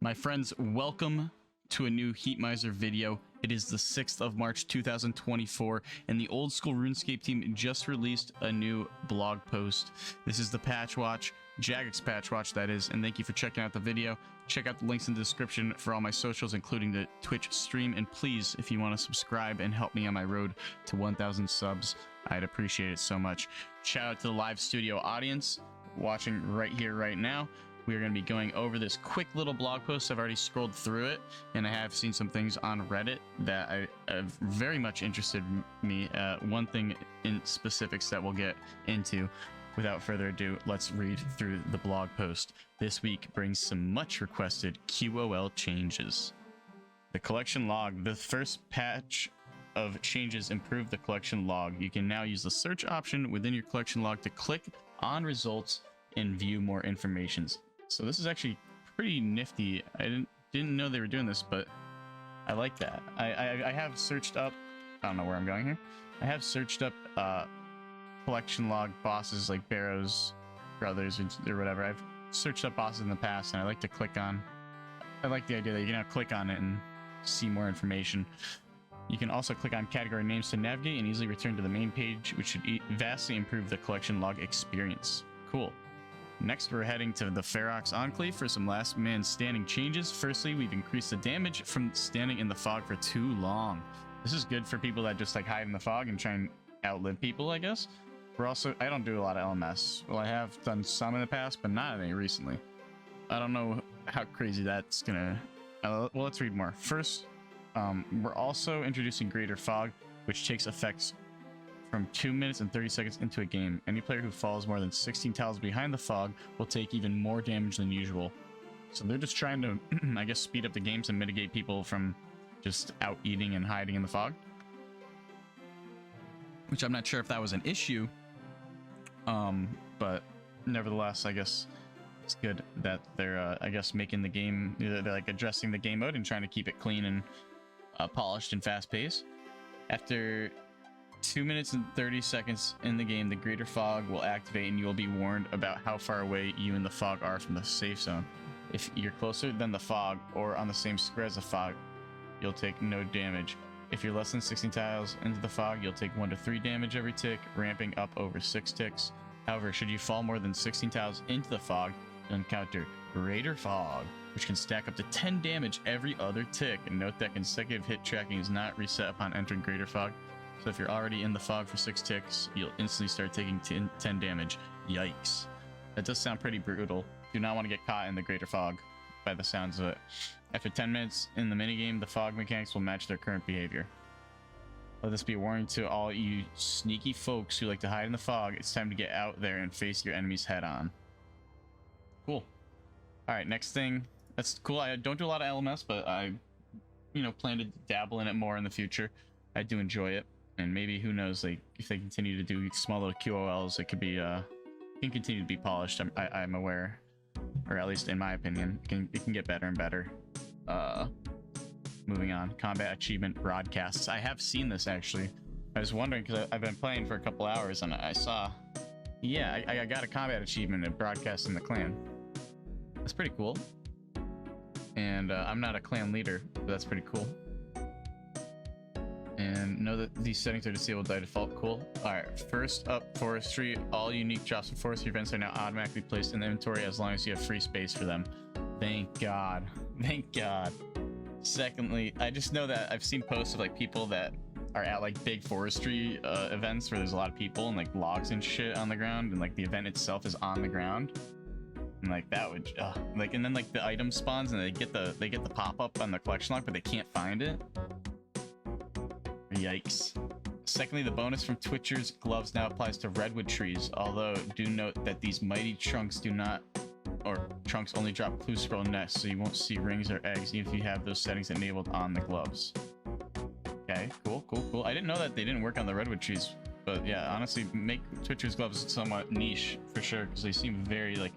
My friends, welcome to a new Heat Miser video. It is the 6th of March 2024, and the old school RuneScape team just released a new blog post. This is the PatchWatch, Jagex PatchWatch that is, and thank you for checking out the video. Check out the links in the description for all my socials, including the Twitch stream, and please, if you want to subscribe and help me on my road to 1,000 subs, I'd appreciate it so much. Shout out to the live studio audience watching right here, right now. We are going to be going over this quick little blog post. I've already scrolled through it, and I have seen some things on Reddit that have very much interested me. One thing in specifics that we'll get into. Without further ado, let's read through the blog post. This week brings some much requested QOL changes. The collection log. The first patch of changes improved the collection log. You can now use the search option within your collection log to click on results and view more information. So this is actually pretty nifty. I didn't know they were doing this, but I like that. I have searched up, I don't know where I'm going here. I have searched up collection log bosses like Barrows Brothers or whatever. I've searched up bosses in the past, and I like to click on. I like the idea that you can now click on it and see more information. You can also click on category names to navigate and easily return to the main page, which should vastly improve the collection log experience. Cool. Next, we're heading to the Ferox Enclave for some last man standing changes. Firstly, we've increased the damage from standing in the fog for too long. This is good for people that just like hide in the fog and try and outlive people, I guess. We're also, I don't do a lot of LMS. Well, I have done some in the past, but not any recently. I don't know how crazy that's gonna... well, let's read more. First, we're also introducing Greater Fog, which takes effects from 2 minutes and 30 seconds into a game. Any player who falls more than 16 tiles behind the fog will take even more damage than usual. So they're just trying to, I guess, speed up the games and mitigate people from just out eating and hiding in the fog. Which I'm not sure if that was an issue. But nevertheless, I guess it's good that they're, I guess, making the game, they're like addressing the game mode and trying to keep it clean and polished and fast paced. After 2 minutes and 30 seconds in the game, the Greater Fog will activate and you will be warned about how far away you and the fog are from the safe zone. If you're closer than the fog or on the same square as the fog, you'll take no damage. If you're less than 16 tiles into the fog, you'll take 1 to 3 damage every tick, ramping up over 6 ticks. However, should you fall more than 16 tiles into the fog, you'll encounter Greater Fog, which can stack up to 10 damage every other tick. And note that consecutive hit tracking is not reset upon entering Greater Fog. So if you're already in the fog for 6 ticks, you'll instantly start taking 10 damage. Yikes. That does sound pretty brutal. Do not want to get caught in the Greater Fog, by the sounds of it. After 10 minutes in the minigame, the fog mechanics will match their current behavior. Let this be a warning to all you sneaky folks who like to hide in the fog. It's time to get out there and face your enemies head on. Cool. Alright, next thing. That's cool. I don't do a lot of LMS, but I, plan to dabble in it more in the future. I do enjoy it. And maybe, who knows, like, if they continue to do small little QOLs, it could be, can continue to be polished. I'm aware, or at least in my opinion, it can get better and better. Moving on, combat achievement broadcasts. I have seen this actually. I was wondering because I've been playing for a couple hours and I saw, yeah, I got a combat achievement at broadcasting the clan. That's pretty cool. And I'm not a clan leader, but that's pretty cool. And know that these settings are disabled by default. Cool. Alright, first up, forestry. All unique drops from forestry events are now automatically placed in the inventory as long as you have free space for them. Thank God. Thank God. Secondly, I just know that I've seen posts of like people that are at like big forestry events where there's a lot of people and like logs and shit on the ground, and like the event itself is on the ground. And like that would like, and then like the item spawns and they get the pop-up on the collection log, but they can't find it. Yikes. Secondly, the bonus from Twitcher's gloves now applies to redwood trees, although do note that these mighty trunks trunks only drop clue scroll nests, so you won't see rings or eggs even if you have those settings enabled on the gloves. Okay, cool. I didn't know that they didn't work on the redwood trees, but yeah, honestly, make Twitcher's gloves somewhat niche for sure, because they seem very like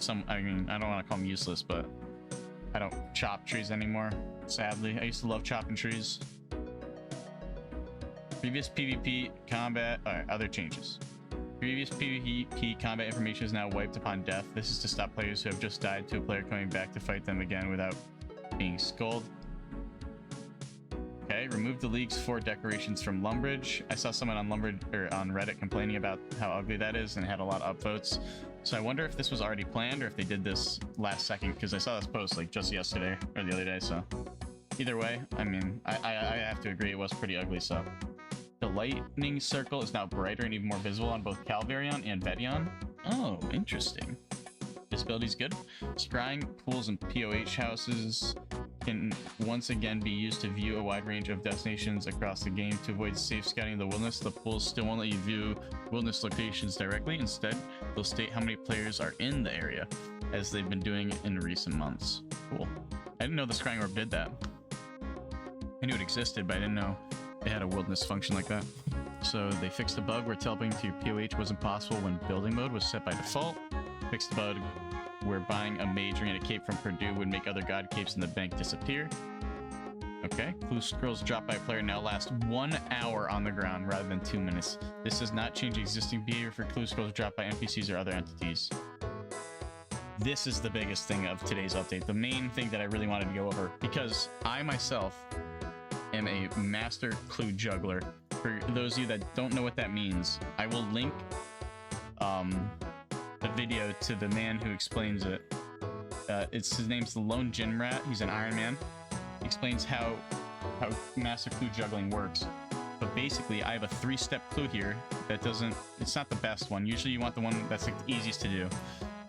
I mean, I don't want to call them useless, but I don't chop trees anymore, sadly. I used to love chopping trees. Previous PvP, combat, alright, other changes. Previous PvP combat information is now wiped upon death. This is to stop players who have just died to a player coming back to fight them again without being skulled. Okay, remove the League's 4 decorations from Lumbridge. I saw someone on Reddit complaining about how ugly that is and had a lot of upvotes. So I wonder if this was already planned or if they did this last second, because I saw this post like just yesterday or the other day. So either way, I mean, I have to agree it was pretty ugly. So the lightning circle is now brighter and even more visible on both Calvarion and Vedion. Oh, interesting. Visibility is good. Scrying pools and POH houses can once again be used to view a wide range of destinations across the game. To avoid safe scouting the wilderness, the pools still won't let you view wilderness locations directly. Instead, they'll state how many players are in the area, as they've been doing in recent months. Cool. I didn't know the scrying orb did that. I knew it existed, but I didn't know it had a wilderness function like that. So they fixed the bug where teleporting to your POH wasn't possible when building mode was set by default. Fixed the bug where buying a major and a cape from Purdue would make other god capes in the bank disappear. Okay, clue scrolls dropped by a player now last 1 hour on the ground rather than 2 minutes. This does not change existing behavior for clue scrolls dropped by NPCs or other entities. This is the biggest thing of today's update, the main thing that I really wanted to go over, because I myself am a master clue juggler. For those of you that don't know what that means, I will link the video to the man who explains it. His name's the Lone Gin Rat. He's an Iron Man. He explains how master clue juggling works. But basically, I have a 3-step clue here that doesn't. It's not the best one. Usually, you want the one that's like the easiest to do,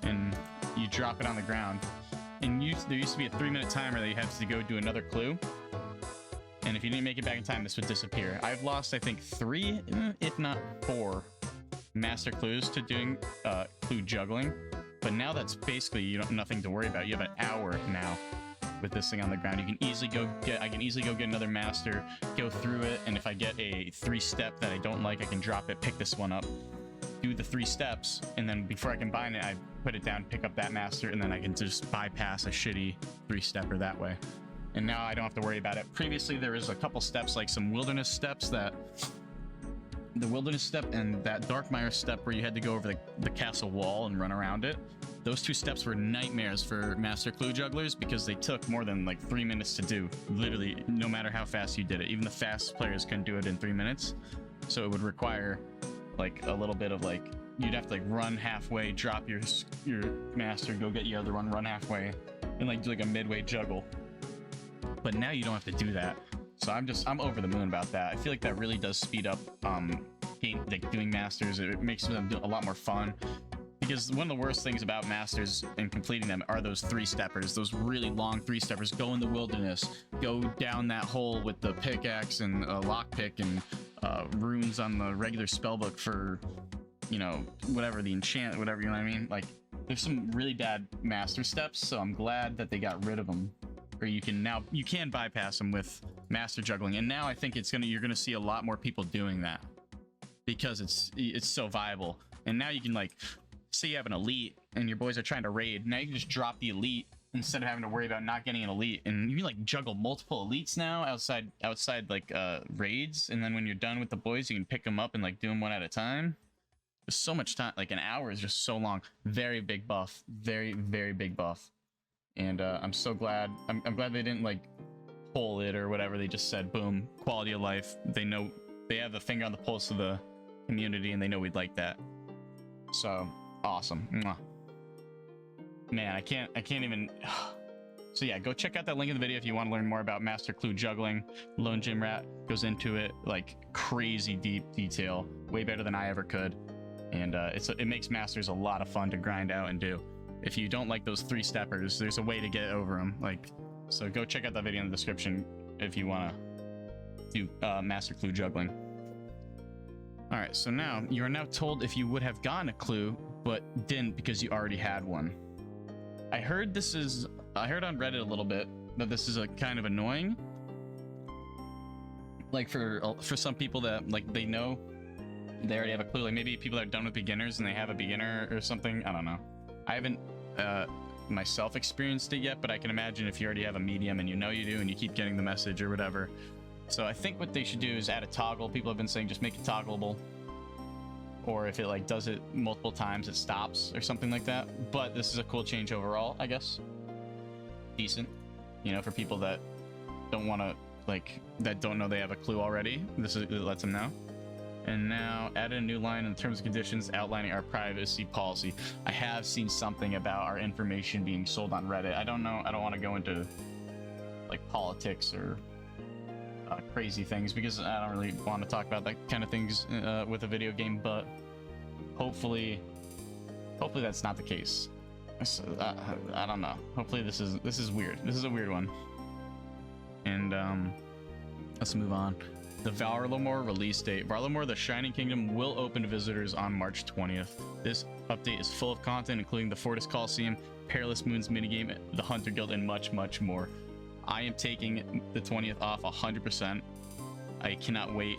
and you drop it on the ground. And there used to be a 3-minute timer that you had to go do another clue. And if you didn't make it back in time, this would disappear. I've lost, I think, 3, if not 4. Master clues to doing clue juggling, but now that's basically nothing to worry about. You have an hour now with this thing on the ground. You can easily I can easily go get another master, go through it, and if I get a 3-step that I don't like, I can drop it, pick this one up, do the 3 steps, and then before I combine it, I put it down, pick up that master, and then I can just bypass a shitty 3-stepper that way. And now I don't have to worry about it. Previously, there was a couple steps, like some wilderness steps that the wilderness step and that Darkmire step where you had to go over the castle wall and run around it. Those 2 steps were nightmares for master clue jugglers because they took more than like 3 minutes to do. Literally, no matter how fast you did it. Even the fastest players couldn't do it in 3 minutes. So it would require like a little bit of like, you'd have to like run halfway, drop your master, go get your other one, run halfway, and like do like a midway juggle. But now you don't have to do that. So I'm over the moon about that. I feel like that really does speed up like doing masters. It makes them a lot more fun. Because one of the worst things about masters and completing them are those 3-steppers, those really long 3-steppers. Go in the wilderness, go down that hole with the pickaxe and a lockpick and runes on the regular spellbook for, you know, whatever, the enchant, whatever, you know what I mean? Like, there's some really bad master steps, so I'm glad that they got rid of them. Or you can bypass them with master juggling, and now I think you're gonna see a lot more people doing that because it's so viable. And now you can, like, say you have an elite and your boys are trying to raid, now you can just drop the elite instead of having to worry about not getting an elite, and you can like juggle multiple elites now outside like raids, and then when you're done with the boys you can pick them up and like do them one at a time. There's so much time, like an hour is just so long. Very big buff, very big buff. And I'm so glad. I'm glad they didn't like pull it or whatever. They just said, boom, quality of life. They know, they have the finger on the pulse of the community, and they know we'd like that. So awesome. Mwah. Man, I can't even. So yeah, go check out that link in the video if you want to learn more about master clue juggling. Lone Gym Rat goes into it like crazy deep detail, way better than I ever could. And it makes masters a lot of fun to grind out and do. If you don't like those 3-steppers, there's a way to get over them. Like, so go check out that video in the description if you want to do master clue juggling. All right, so now you are now told if you would have gotten a clue but didn't because you already had one. I heard on Reddit a little bit that this is a kind of annoying. Like for some people that like they know they already have a clue. Like maybe people that are done with beginners and they have a beginner or something. I don't know. I haven't myself experienced it yet, but I can imagine if you already have a medium and you know you do and you keep getting the message or whatever. So I think what they should do is add a toggle. People have been saying just make it toggleable. or if it like does it multiple times, it stops or something like that. But this is a cool change overall, I guess. Decent, you know, for people that don't want to that don't know they have a clue already. It lets them know. And now added a new line in terms and conditions outlining our privacy policy. I have seen something about our information being sold on Reddit. I don't know. I don't want to go into like politics or crazy things because I don't really want to talk about that kind of things with a video game. But hopefully that's not the case. I don't know. Hopefully this is weird. This is a weird one. And let's move on. The Varlamore release date. Varlamore, the Shining Kingdom, will open to visitors on March 20th. This update is full of content, including the Fortis Coliseum, Perilous Moons minigame, the Hunter Guild, and much, much more. I am taking the 20th off 100%. I cannot wait.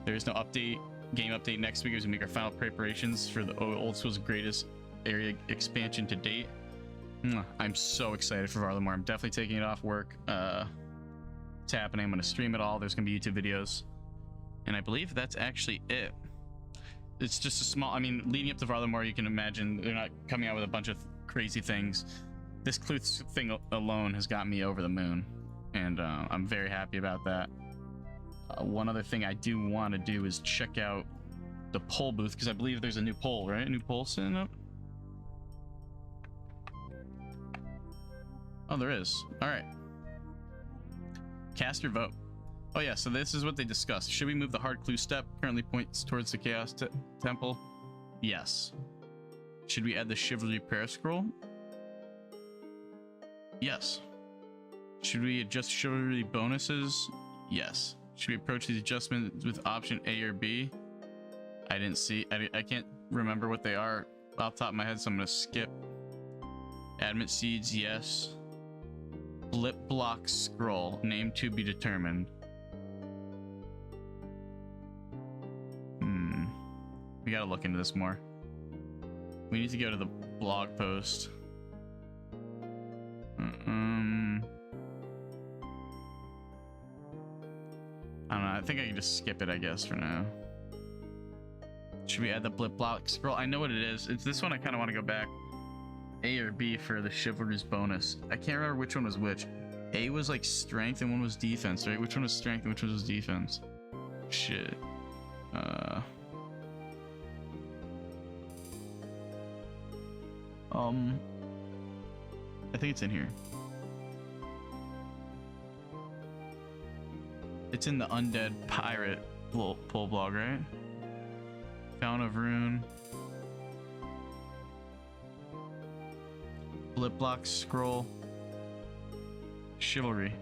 There is no update. Game update next week as we make our final preparations for the Old School's greatest area expansion to date. I'm so excited for Varlamore. I'm definitely taking it off work. It's happening. I'm going to stream it all. There's going to be YouTube videos. And I believe that's actually it. It's just a small... I mean, leading up to Varlamore, you can imagine they're not coming out with a bunch of crazy things. This Cluth thing alone has got me over the moon. And I'm very happy about that. One other thing I do want to do is check out the poll booth, because I believe there's a new poll, right? A new poll sitting up? Oh, there is. All right. Cast your vote. Oh yeah, so this is what they discussed. Should we move the hard clue step? Currently points towards the Chaos Temple. Yes. Should we add the Chivalry prayer scroll? Yes. Should we adjust Chivalry bonuses? Yes. Should we approach these adjustments with option A or B? I didn't see. I can't remember what they are off the top of my head, so I'm going to skip. Adamant Seeds, yes. Blip block scroll, name to be determined. We gotta look into this more. We need to go to the blog post. I don't know, I think I can just skip it, I guess, for now. Should we add the blip block scroll? I know what it is. It's this one. I kind of want to go back. A or B for the Chivalry's bonus. I can't remember which one was which. A was like strength and one was defense, right? Which one was strength and which one was defense? Shit. I think it's in here. It's in the Undead Pirate poll blog, right? Fountain of Rune. Blip block scroll. Chivalry.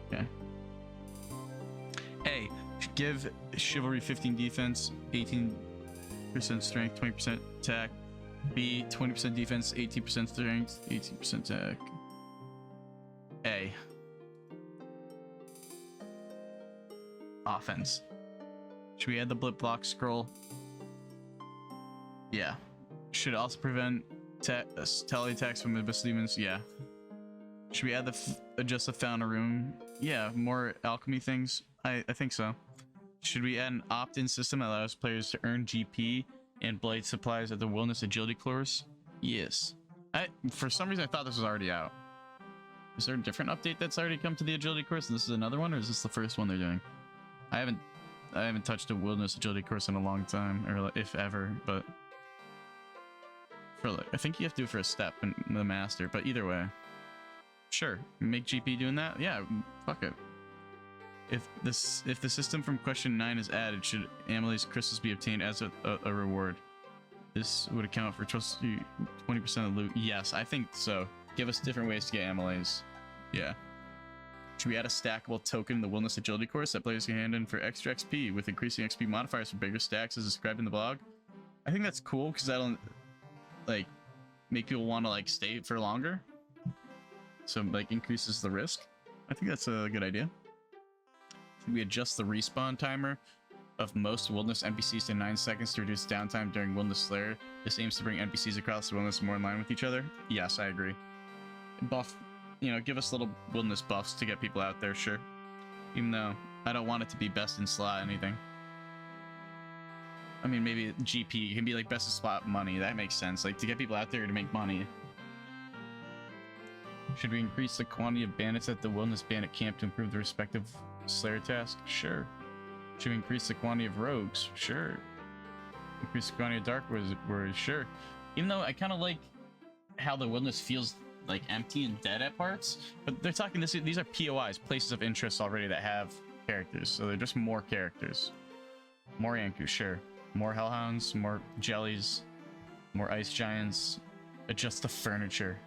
Okay. A. Give Chivalry 15 defense, 18% strength, 20% attack. B. 20% defense, 18% strength, 18% attack. A. Offense. Should we add the blip block scroll? Yeah. Should also prevent tally attacks from abyss demons? Yeah. Should we add adjust the Fountain Room? Yeah, more alchemy things? I think so. Should we add an opt-in system that allows players to earn GP and blade supplies at the Wilderness Agility course? Yes. For some reason I thought this was already out. Is there a different update that's already come to the Agility course and this is another one, or is this the first one they're doing? I haven't touched a Wilderness Agility course in a long time, or if ever, but for I think you have to do it for a step in the master, but either way. Sure, make GP doing that? Yeah, fuck it. If the system from question 9 is added, should Amelie's crystals be obtained as a reward? This would account for 20% of loot. Yes, I think so. Give us different ways to get Amelie's. Yeah. Should we add a stackable token in the Wilderness Agility course that players can hand in for extra XP with increasing XP modifiers for bigger stacks as described in the blog? I think that's cool because that'll like make people want to like stay for longer. So like increases the risk. I think that's a good idea. Should we adjust the respawn timer of most Wilderness NPCs to 9 seconds to reduce downtime during Wilderness Slayer? This aims to bring NPCs across the Wilderness more in line with each other. Yes, I agree. Buff, you know, give us little Wilderness buffs to get people out there, sure. Even though I don't want it to be best in slot anything. I mean, maybe GP can be like best of spot money. That makes sense. Like to get people out there to make money. Should we increase the quantity of bandits at the Wilderness Bandit Camp to improve the respective Slayer task? Sure. Should we increase the quantity of rogues? Sure. Increase the quantity of dark warriors? Sure. Even though I kind of like how the wilderness feels like empty and dead at parts, but they're talking this. These are POIs, places of interest already that have characters, so they're just more characters. More Yanku, sure. More Hellhounds, more Jellies, more Ice Giants. Adjust the furniture.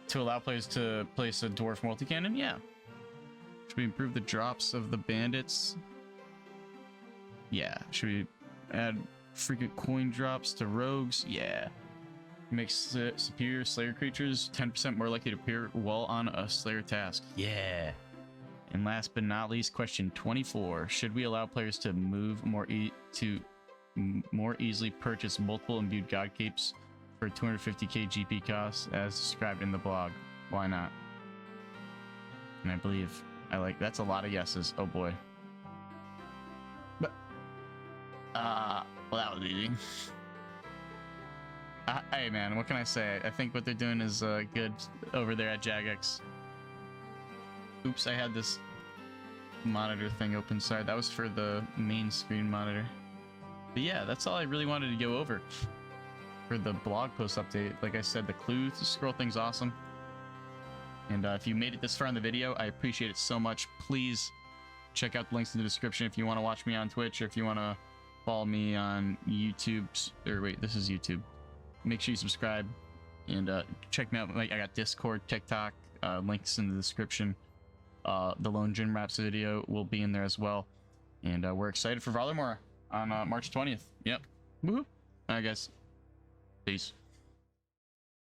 To allow players to place a Dwarf multi-cannon? Yeah. Should we improve the drops of the bandits? Yeah. Should we add frequent coin drops to rogues? Yeah. Makes superior Slayer creatures 10% more likely to appear while on a Slayer task. Yeah. And last but not least, question 24. Should we allow players to move more easily purchase multiple imbued god capes for 250k GP costs as described in the blog? Why not? And I believe that's a lot of yeses. Oh boy. But well, that was easy. Hey man, what can I say? I think what they're doing is good over there at Jagex. Oops, I had this monitor thing open. Sorry, that was for the main screen monitor. But yeah, that's all I really wanted to go over for the blog post update. Like I said, the clue to scroll thing's awesome. And if you made it this far in the video, I appreciate it so much. Please check out the links in the description if you want to watch me on Twitch, or if you want to follow me on YouTube. Or wait, this is YouTube. Make sure you subscribe and check me out. Like I got Discord, TikTok, links in the description. The Lone Gym Raps video will be in there as well. And we're excited for Varlamore on March 20th. Yep. Woohoo. All right, guys. Peace.